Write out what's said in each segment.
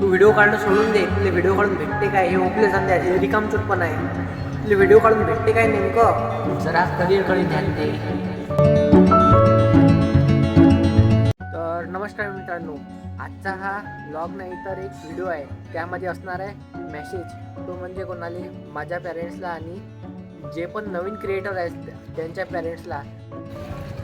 तू video काढणं सोडून दे. तुला व्हिडिओ काढून भेटते काय हे ओपले सांगते. हे रिकामचूट पण आहे. तुला व्हिडिओ काढून भेटते काय नेमकं? जरा करिअरकडे ध्यान दे. तर नमस्कार मित्रांनो, आजचा हा ब्लॉग नाही तर एक व्हिडिओ आहे. त्यामध्ये असणार आहे मेसेज. तो म्हणजे कोणाला, माझ्या पॅरेंट्सला आणि जे पण नवीन क्रिएटर आहेत त्यांच्या पॅरेंट्सला.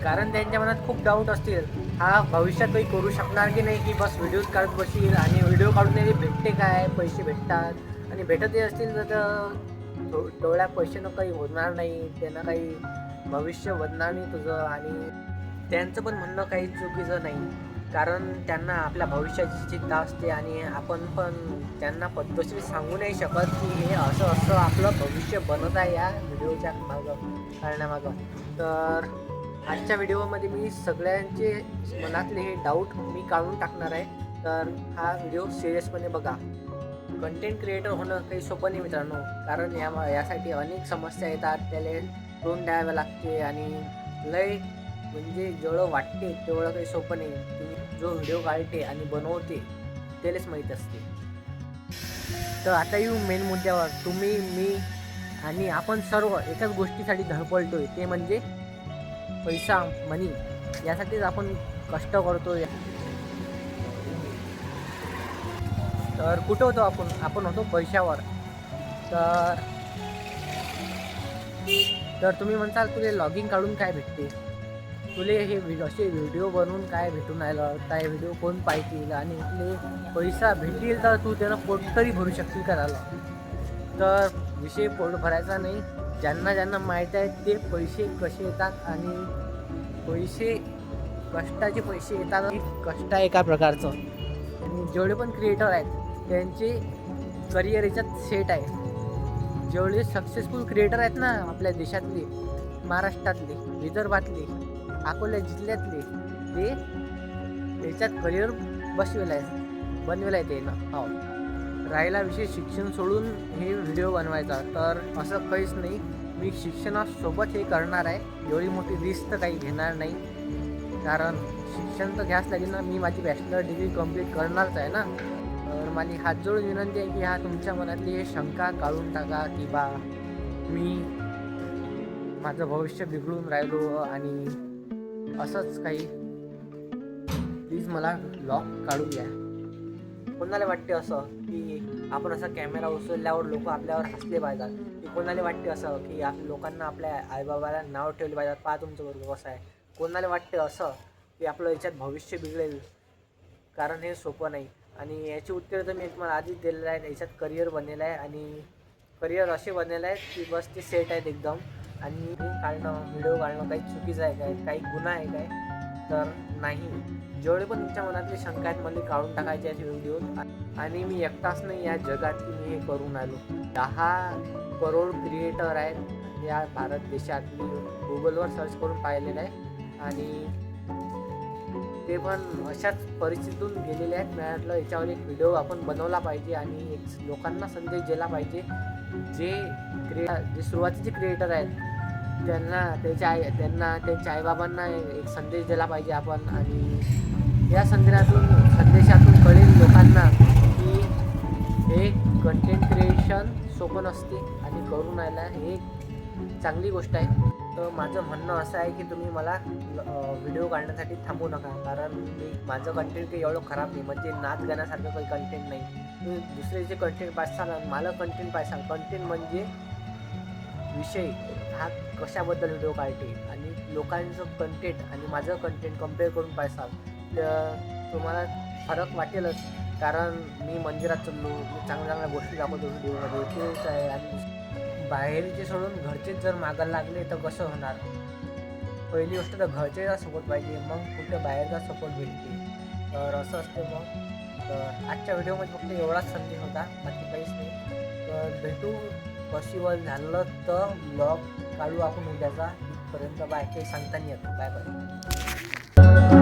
कारण त्यांच्या मनात खूप डाऊट असतील, हा भविष्यात काही करू शकणार की नाही, की बस व्हिडिओज काढत बसील आणि व्हिडिओ काढून तरी भेटते काय, पैसे भेटतात आणि भेटतही असतील तर डोळ्या पैशानं काही होणार नाही, त्यांना काही भविष्य बनणार नाही तुझं. आणि त्यांचं पण म्हणणं काही चुकीचं नाही, कारण त्यांना आपल्या भविष्याची चिंता असते आणि आपण पण त्यांना पद्धतशीर सांगू नाही शकत की हे असं असं आपलं भविष्य बनत आहे या व्हिडिओच्या मागं करण्यामागं. तर आजच्या व्हिडिओमध्ये मी सगळ्यांचे मनातले हे डाऊट मी काढून टाकणार आहे. तर हा व्हिडिओ सिरियसपणे बघा. कंटेंट क्रिएटर होणं काही सोपं नाही मित्रांनो, कारण यासाठी अनेक समस्या येतात, त्याला तोंड द्यावं लागते आणि लय म्हणजे जेवढं वाटते तेवढं काही सोपं नाही. तुम्ही जो व्हिडिओ काढते आणि बनवते त्यालाच माहीत असते. तर आता येऊ मेन मुद्द्यावर. तुम्ही, मी आणि आपण सर्व एकाच गोष्टीसाठी धडपडतोय, ते म्हणजे पैसा, मनी. यासाठीच आपण कष्ट करतोय. तर कुठं होतो आपण होतो पैशावर. तर तुम्ही म्हणताल तुला लॉगिंग काढून काय भेटते, तुले हे असे व्हिडिओ बनवून काय भेटून राहिलं, काय व्हिडिओ कोण पाहतील आणि तुले पैसा भेटेल तर तू त्यानं पोट तरी भरू शकतील का झालं. तर विषय पोट भरायचा नाही. ज्यांना माहीत आहे ते पैसे कसे येतात आणि पैसे कष्टाचे पैसे येतात. कष्ट आहे एका प्रकारचं. आणि जेवढे पण क्रिएटर आहेत त्यांचे करिअर याच्यात सेट आहे. जेवढे सक्सेसफुल क्रिएटर आहेत ना आपल्या देशातले, महाराष्ट्रातले, विदर्भातले, अकोला जिल्ह्यातले, ते त्याच्यात करिअर बनवेला आहे त्यानं. हो, राहिला विषय शिक्षण सोडून हे व्हिडिओ बनवायचा, तर असं काहीच नाही. मी शिक्षणासोबत हे करणार आहे. एवढी मोठी रिस्क तर काही घेणार नाही, कारण शिक्षण तर घ्यास लागेल ना. मी माझी बॅचलर डिग्री कंप्लीट करणारच आहे ना. तर माझी हात जोडून विनंती आहे की तुमच्या मनातली हे शंका काढून टाका की बा मी माझं भविष्य बिघडून राहिलो आणि असंच काही. प्लीज मला ब्लॉग काढू द्या. कोणाला वाटते असं की आपण असं कॅमेरा उचलल्यावर लोक आपल्यावर हसले पाहिजेत, की कोणाला वाटते असं की लोकांना आपल्या आईबाबाला नाव ठेवले पाहिजेत, पहा तुमचं बरोबर कसं आहे. कोणाला वाटते असं की आपलं याच्यात भविष्य बिघडेल, कारण हे सोपं नाही. आणि याची उत्तर तर मी तुम्हाला आधीच दिलेलं आहे. याच्यात करिअर बनलेलं आहे आणि करिअर असे बनलेलं आहे की बस ते सेट आहेत एकदम. आणि व्हिडिओ काढणं काही चुकीचं आहे काय, काही गुन्हा आहे काय, तर नाही. जेवढे पण तुमच्या मनातले शंका आहेत मला काढून टाकायचे आहेत व्हिडिओ. आणि मी एकटाच नाही या जगात की मी हे करून आलो. 10 करोड क्रिएटर आहेत या भारत देशातली. गुगलवर सर्च करून पाहिलेलं आहे आणि ते पण अशाच परिस्थितीतून गेलेले आहेत. म्हटलं याच्यावर एक व्हिडिओ आपण बनवला पाहिजे आणि एक लोकांना संदेश दिला पाहिजे. जे सुरुवातीचे क्रिएटर आहेत त्यांना त्यांच्या आईबाबांना एक संदेश दिला पाहिजे आपण. आणि या संदेशातून कळेल लोकांना की हे कंटेंट क्रिएशन सोपं नसते आणि करून राहिला हे चांगली गोष्ट आहे. तर माझं म्हणणं असं आहे की तुम्ही मला व्हिडिओ काढण्यासाठी थांबू नका, कारण माझं कंटेंट काही एवढं खराब नाही. म्हणजे नाच गाण्यासारखं काही कंटेंट नाही. तुम्ही दुसऱ्याचे कंटेंट पाहसाल आणि मला कंटेंट पाहसाल. कंटेंट म्हणजे विषय हा कशाबद्दल व्हिडिओ काढते आणि लोकांचं कंटेंट आणि माझं कंटेंट कम्पेअर करून पाहसाल तर तुम्हाला फरक वाटेलच. कारण मी मंदिरात चाललो, मी चांगल्या गोष्टी दाखवतो व्हिडिओमध्ये, तेच आहे. आणि बाहेरचे सोडून घरचेच जर मागायला लागले तर कसं होणार. पहिली गोष्ट तर घरचेचा सपोर्ट पाहिजे, मग कुठं बाहेरचा सपोर्ट भेटते. तर असं असते. मग तर आजच्या व्हिडिओमध्ये फक्त एवढाच संदेश होता, बाकी काहीच नाही. तर भेटू, पॉसिबल झालं तर ब्लॉग काढू आपण उद्याचा. तिथपर्यंत बाय. काही सांगता नाही येत. Bye bye.